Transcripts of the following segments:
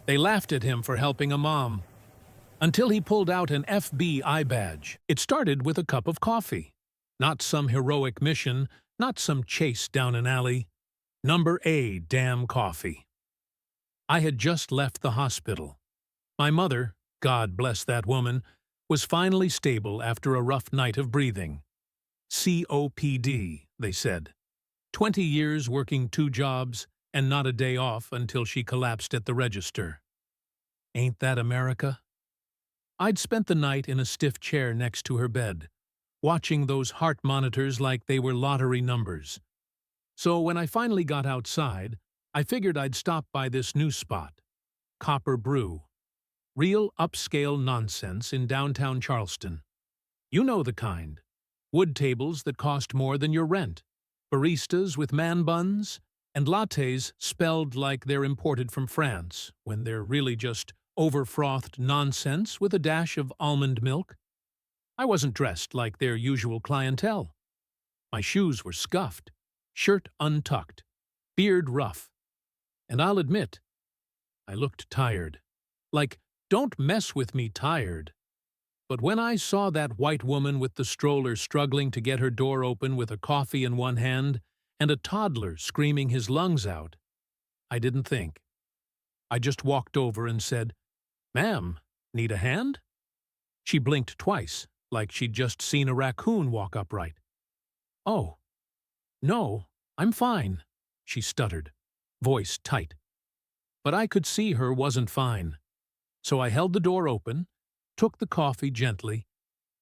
They laughed at him for helping a mom, until he pulled out an FBI badge. It started with a cup of coffee. Not some heroic mission, not some chase down an alley. Number A damn coffee. I had just left the hospital. My mother, God bless that woman, was finally stable after a rough night of breathing. COPD, they said. 20 years working 2 jobs and not a day off until she collapsed at the register. Ain't that America? I'd spent the night in a stiff chair next to her bed, watching those heart monitors like they were lottery numbers. So when I finally got outside, I figured I'd stop by this new spot, Copper Brew. Real upscale nonsense in downtown Charleston. You know the kind. Wood tables that cost more than your rent, baristas with man buns, and lattes spelled like they're imported from France, when they're really just over-frothed nonsense with a dash of almond milk. I wasn't dressed like their usual clientele. My shoes were scuffed, shirt untucked, beard rough. And I'll admit, I looked tired. Like, don't mess with me tired. But when I saw that white woman with the stroller struggling to get her door open with a coffee in one hand and a toddler screaming his lungs out, I didn't think. I just walked over and said, "Ma'am, need a hand?" She blinked twice, like she'd just seen a raccoon walk upright. "Oh, no, I'm fine," she stuttered, voice tight. But I could see her wasn't fine. So I held the door open, took the coffee gently,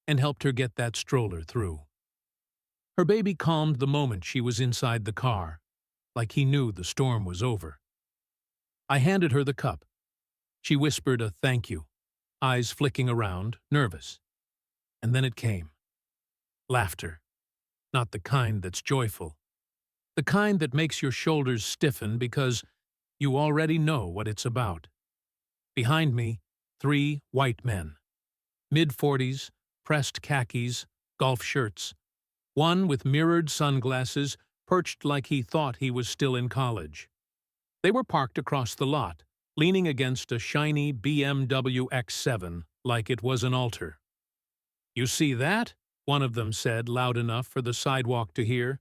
and helped her get that stroller through. Her baby calmed the moment she was inside the car, like he knew the storm was over. I handed her the cup. She whispered a thank you, eyes flicking around, nervous. And then it came. Laughter. Not the kind that's joyful. The kind that makes your shoulders stiffen because you already know what it's about. Behind me, 3 white men. Mid-40s, pressed khakis, golf shirts. One with mirrored sunglasses, perched like he thought he was still in college. They were parked across the lot, leaning against a shiny BMW X7 like it was an altar. "You see that?" one of them said, loud enough for the sidewalk to hear.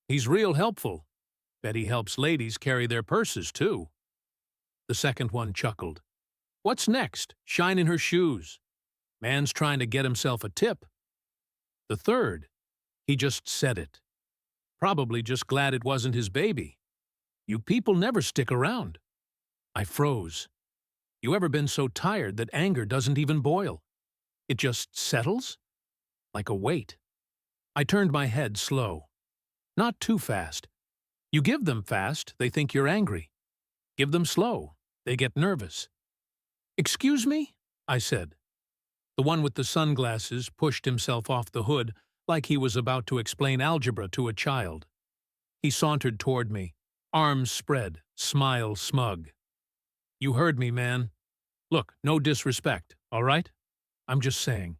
"He's real helpful. Bet he helps ladies carry their purses, too." The second one chuckled. "What's next? Shining her shoes. Man's trying to get himself a tip." The third, he just said it. Probably just glad it wasn't his baby. "You people never stick around." I froze. You ever been so tired that anger doesn't even boil? It just settles? Like a weight. I turned my head slow. Not too fast. You give them fast, they think you're angry. Give them slow, they get nervous. "Excuse me?" I said. The one with the sunglasses pushed himself off the hood like he was about to explain algebra to a child. He sauntered toward me, arms spread, smile smug. "You heard me, man. Look, no disrespect, all right? I'm just saying.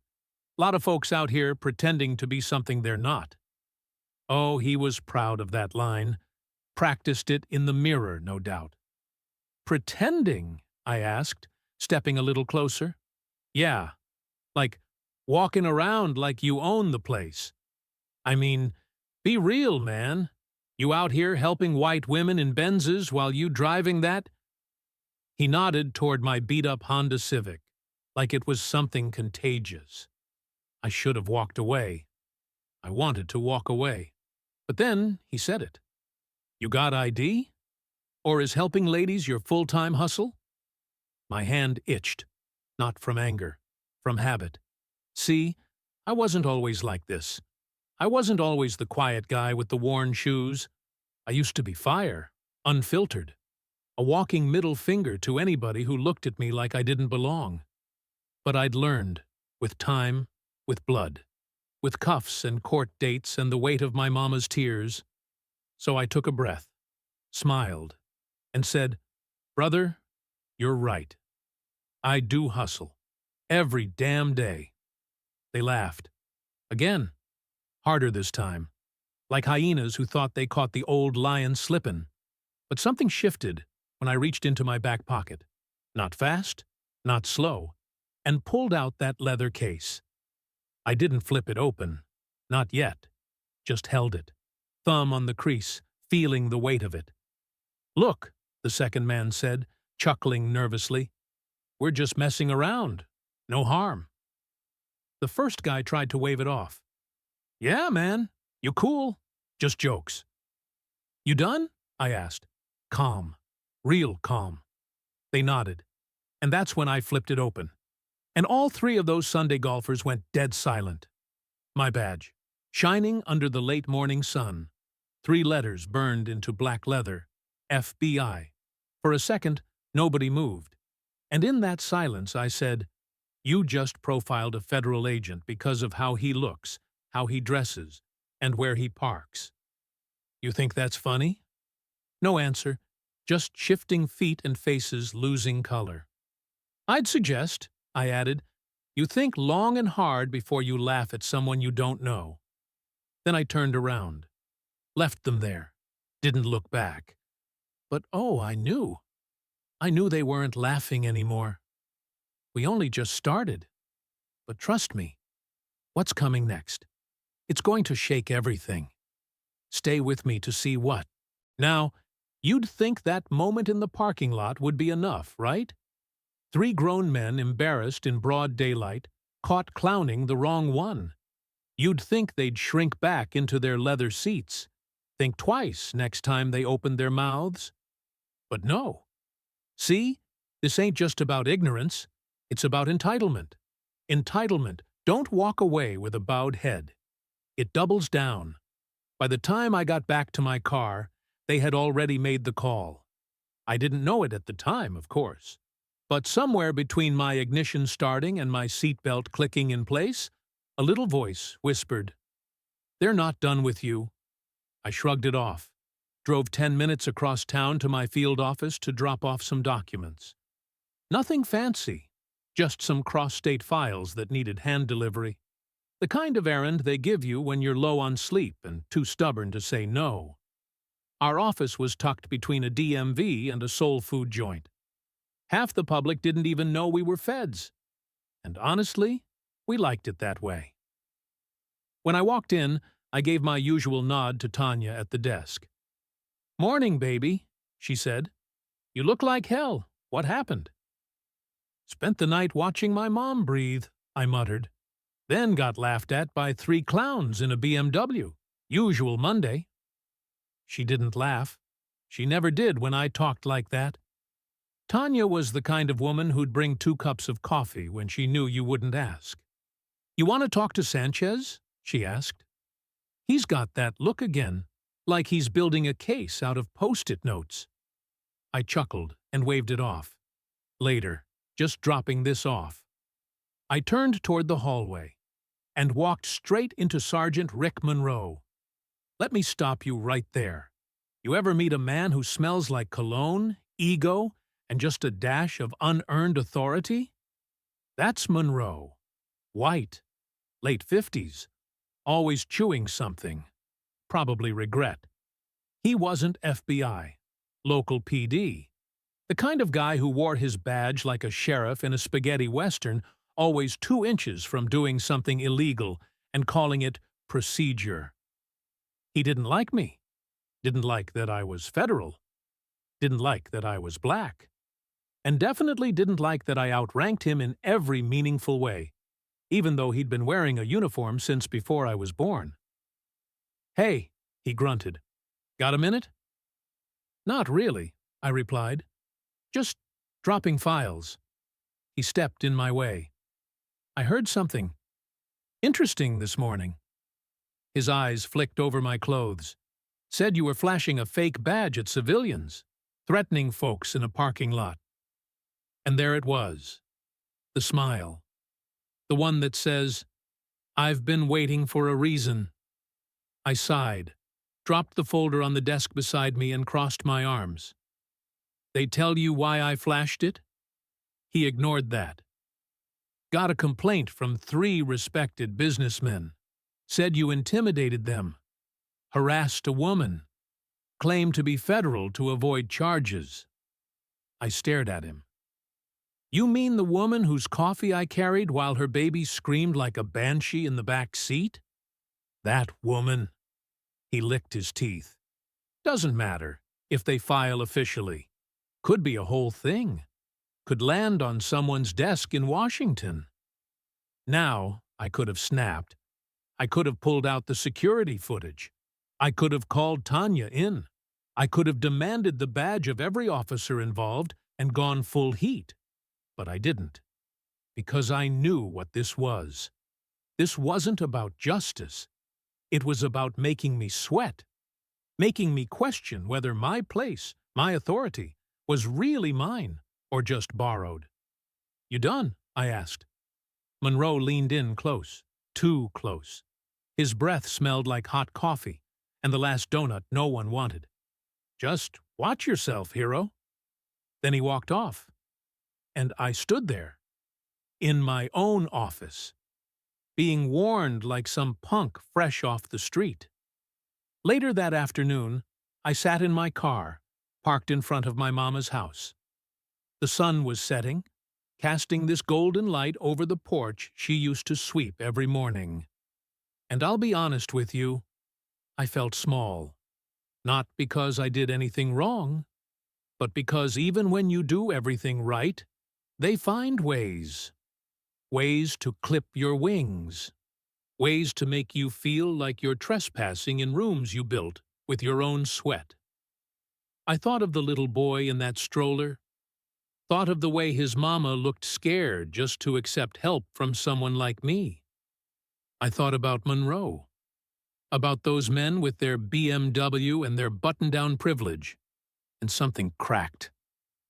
Lot of folks out here pretending to be something they're not." Oh, he was proud of that line. Practiced it in the mirror, no doubt. "Pretending?" I asked, stepping a little closer. "Yeah, like walking around like you own the place. I mean, be real, man. You out here helping white women in Benzes while you driving that?" He nodded toward my beat-up Honda Civic, like it was something contagious. I should have walked away. I wanted to walk away. But then he said it. "You got ID? Or is helping ladies your full-time hustle?" My hand itched, not from anger, from habit. See, I wasn't always like this. I wasn't always the quiet guy with the worn shoes. I used to be fire, unfiltered, a walking middle finger to anybody who looked at me like I didn't belong. But I'd learned, with time, with blood, with cuffs and court dates and the weight of my mama's tears. So I took a breath, smiled, and said, "Brother, you're right. I do hustle. Every damn day." They laughed. Again. Harder this time. Like hyenas who thought they caught the old lion slippin'. But something shifted when I reached into my back pocket. Not fast, not slow, and pulled out that leather case. I didn't flip it open. Not yet. Just held it, thumb on the crease, feeling the weight of it. "Look," the second man said, chuckling nervously. "We're just messing around. No harm." The first guy tried to wave it off. "Yeah, man. You cool. Just jokes." "You done?" I asked. Calm. Real calm. They nodded. And that's when I flipped it open. And all three of those Sunday golfers went dead silent. My badge, shining under the late morning sun. 3 letters burned into black leather. FBI. For a second, nobody moved. And in that silence, I said, "You just profiled a federal agent because of how he looks, how he dresses, and where he parks. You think that's funny?" No answer, just shifting feet and faces losing color. "I'd suggest," I added, "you think long and hard before you laugh at someone you don't know." Then I turned around, left them there, didn't look back. But oh, I knew. I knew they weren't laughing anymore. We only just started. But trust me, what's coming next? It's going to shake everything. Stay with me to see what. Now, you'd think that moment in the parking lot would be enough, right? 3 grown men embarrassed in broad daylight, caught clowning the wrong one. You'd think they'd shrink back into their leather seats, think twice next time they opened their mouths. But no. See, this ain't just about ignorance, it's about entitlement. Entitlement. Don't walk away with a bowed head. It doubles down. By the time I got back to my car, they had already made the call. I didn't know it at the time, of course. But somewhere between my ignition starting and my seatbelt clicking in place, a little voice whispered, "They're not done with you." I shrugged it off, drove 10 minutes across town to my field office to drop off some documents. Nothing fancy, just some cross-state files that needed hand delivery. The kind of errand they give you when you're low on sleep and too stubborn to say no. Our office was tucked between a DMV and a soul food joint. Half the public didn't even know we were feds. And honestly, we liked it that way. When I walked in, I gave my usual nod to Tanya at the desk. "Morning, baby," she said. "You look like hell. What happened?" "Spent the night watching my mom breathe," I muttered. "Then got laughed at by 3 clowns in a BMW. Usual Monday." She didn't laugh. She never did when I talked like that. Tanya was the kind of woman who'd bring 2 cups of coffee when she knew you wouldn't ask. "You want to talk to Sanchez?" she asked. "He's got that look again, like he's building a case out of Post-it notes." I chuckled and waved it off. Later, just dropping this off. I turned toward the hallway and walked straight into Sergeant Rick Monroe. Let me stop you right there. You ever meet a man who smells like cologne, ego, and just a dash of unearned authority? That's Monroe. White, late 50s, always chewing something, probably regret. He wasn't FBI, local PD. The kind of guy who wore his badge like a sheriff in a spaghetti western, always 2 inches from doing something illegal and calling it procedure. He didn't like me. Didn't like that I was federal. Didn't like that I was black. And definitely didn't like that I outranked him in every meaningful way, even though he'd been wearing a uniform since before I was born. "Hey," he grunted. "Got a minute?" "Not really," I replied. "Just dropping files." He stepped in my way. "I heard something interesting this morning." His eyes flicked over my clothes. "Said you were flashing a fake badge at civilians, threatening folks in a parking lot." And there it was, the smile, the one that says, "I've been waiting for a reason." I sighed, dropped the folder on the desk beside me and crossed my arms. "They tell you why I flashed it?" He ignored that. "Got a complaint from 3 respected businessmen. Said you intimidated them, harassed a woman, claimed to be federal to avoid charges." I stared at him. You mean the woman whose coffee I carried while her baby screamed like a banshee in the back seat? That woman. He licked his teeth. Doesn't matter if they file officially. Could be a whole thing. Could land on someone's desk in Washington. Now, I could have snapped. I could have pulled out the security footage. I could have called Tanya in. I could have demanded the badge of every officer involved and gone full heat. But I didn't. Because I knew what this was. This wasn't about justice. It was about making me sweat. Making me question whether my place, my authority, was really mine or just borrowed. You done? I asked. Monroe leaned in close, too close. His breath smelled like hot coffee, and the last donut no one wanted. Just watch yourself, hero. Then he walked off, and I stood there, in my own office, being warned like some punk fresh off the street. Later that afternoon, I sat in my car, parked in front of my mama's house. The sun was setting, casting this golden light over the porch she used to sweep every morning. And I'll be honest with you, I felt small. Not because I did anything wrong, but because even when you do everything right, they find ways. Ways to clip your wings. Ways to make you feel like you're trespassing in rooms you built with your own sweat. I thought of the little boy in that stroller. Thought of the way his mama looked scared just to accept help from someone like me. I thought about Monroe. About those men with their BMW and their button-down privilege. And something cracked.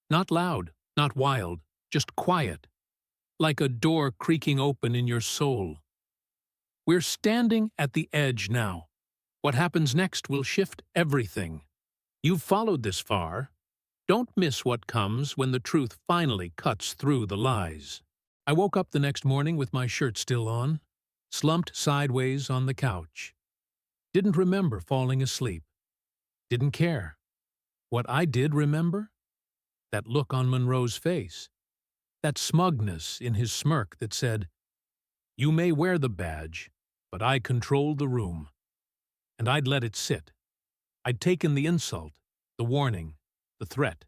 Not loud, not wild, just quiet. Like a door creaking open in your soul. We're standing at the edge now. What happens next will shift everything. You've followed this far. Don't miss what comes when the truth finally cuts through the lies. I woke up the next morning with my shirt still on, slumped sideways on the couch. Didn't remember falling asleep. Didn't care. What I did remember? That look on Monroe's face. That smugness in his smirk that said, "You may wear the badge, but I control the room." And I'd let it sit. I'd taken the insult, the warning, the threat.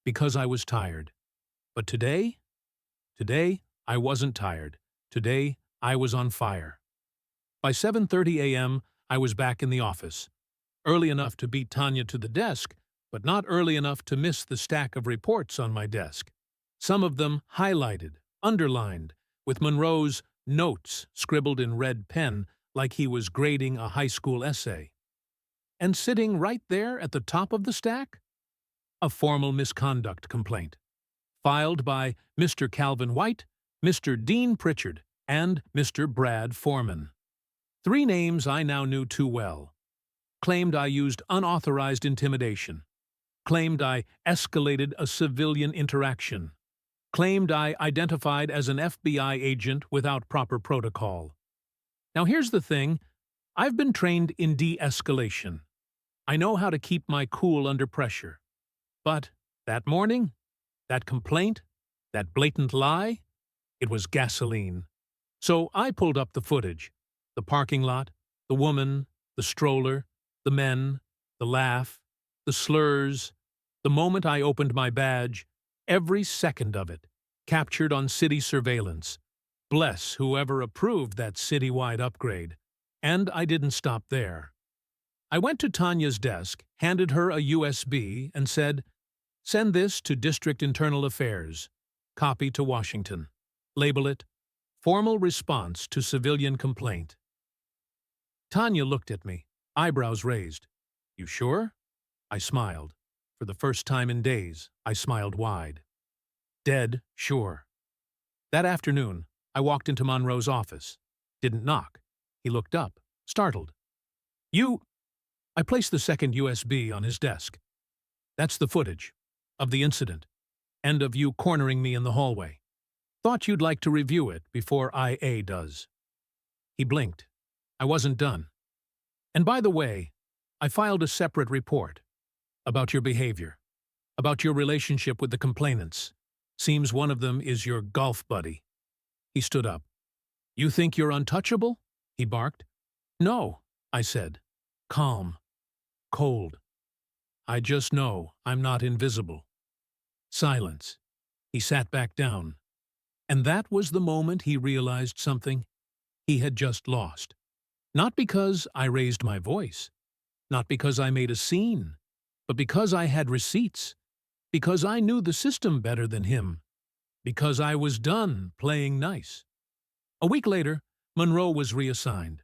Because I was tired. But today I wasn't tired. Today, I was on fire. By 7:30 a.m., I was back in the office. Early enough to beat Tanya to the desk, but not early enough to miss the stack of reports on my desk. Some of them highlighted, underlined, with Monroe's notes scribbled in red pen like he was grading a high school essay. And sitting right there at the top of the stack? A formal misconduct complaint. Filed by Mr. Calvin White, Mr. Dean Pritchard, and Mr. Brad Foreman. 3 names I now knew too well. Claimed I used unauthorized intimidation. Claimed I escalated a civilian interaction. Claimed I identified as an FBI agent without proper protocol. Now here's the thing, I've been trained in de-escalation. I know how to keep my cool under pressure. But that morning, that complaint, that blatant lie, it was gasoline. So I pulled up the footage. The parking lot, the woman, the stroller, the men, the laugh, the slurs, the moment I opened my badge, every second of it, captured on city surveillance. Bless whoever approved that citywide upgrade. And I didn't stop there. I went to Tanya's desk, handed her a USB, and said, "Send this to District Internal Affairs. Copy to Washington. Label it, Formal Response to Civilian Complaint." Tanya looked at me, eyebrows raised. "You sure?" I smiled. For the first time in days, I smiled wide. Dead sure. That afternoon, I walked into Monroe's office. Didn't knock. He looked up, startled. "You—" I placed the second USB on his desk. "That's the footage. Of the incident. And of you cornering me in the hallway. Thought you'd like to review it before IA does." He blinked. I wasn't done. "And by the way, I filed a separate report. About your behavior. About your relationship with the complainants. Seems one of them is your golf buddy. He stood up. You think you're untouchable? He barked. No, I said. Calm. Cold. I just know I'm not invisible. Silence. He sat back down. And that was the moment he realized something he had just lost. Not because I raised my voice, not because I made a scene, but because I had receipts, because I knew the system better than him, because I was done playing nice. A week later, Monroe was reassigned.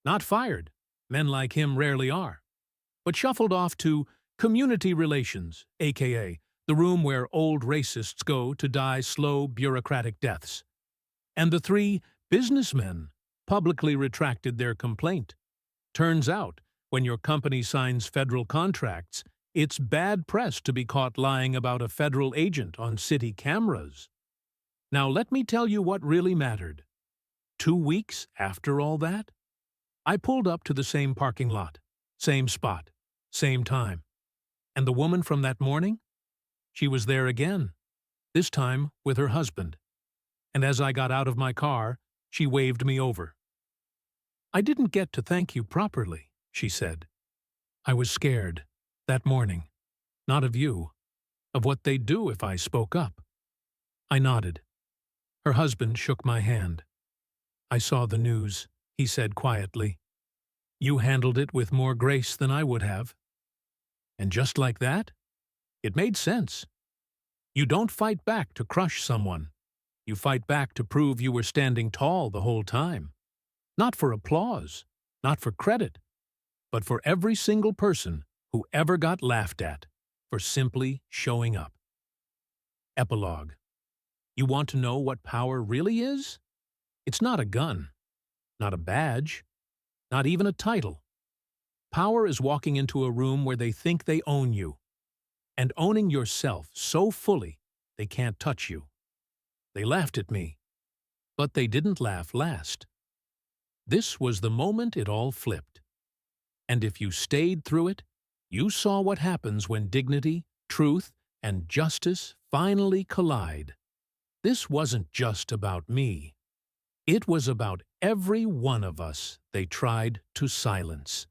Not fired, men like him rarely are, but shuffled off to community relations, aka the room where old racists go to die slow bureaucratic deaths. And the three businessmen publicly retracted their complaint. Turns out, when your company signs federal contracts, it's bad press to be caught lying about a federal agent on city cameras. Now let me tell you what really mattered. 2 weeks after all that, I pulled up to the same parking lot, same spot, same time. And the woman from that morning? She was there again, this time with her husband. And as I got out of my car, she waved me over. I didn't get to thank you properly, she said. I was scared, that morning, not of you, of what they'd do if I spoke up. I nodded. Her husband shook my hand. I saw the news, he said quietly. You handled it with more grace than I would have. And just like that, it made sense. You don't fight back to crush someone. You fight back to prove you were standing tall the whole time. Not for applause, not for credit, but for every single person who ever got laughed at for simply showing up. Epilogue. You want to know what power really is? It's not a gun, not a badge, not even a title. Power is walking into a room where they think they own you, and owning yourself so fully they can't touch you. They laughed at me, but they didn't laugh last. This was the moment it all flipped. And if you stayed through it, you saw what happens when dignity, truth, and justice finally collide. This wasn't just about me. It was about every one of us they tried to silence.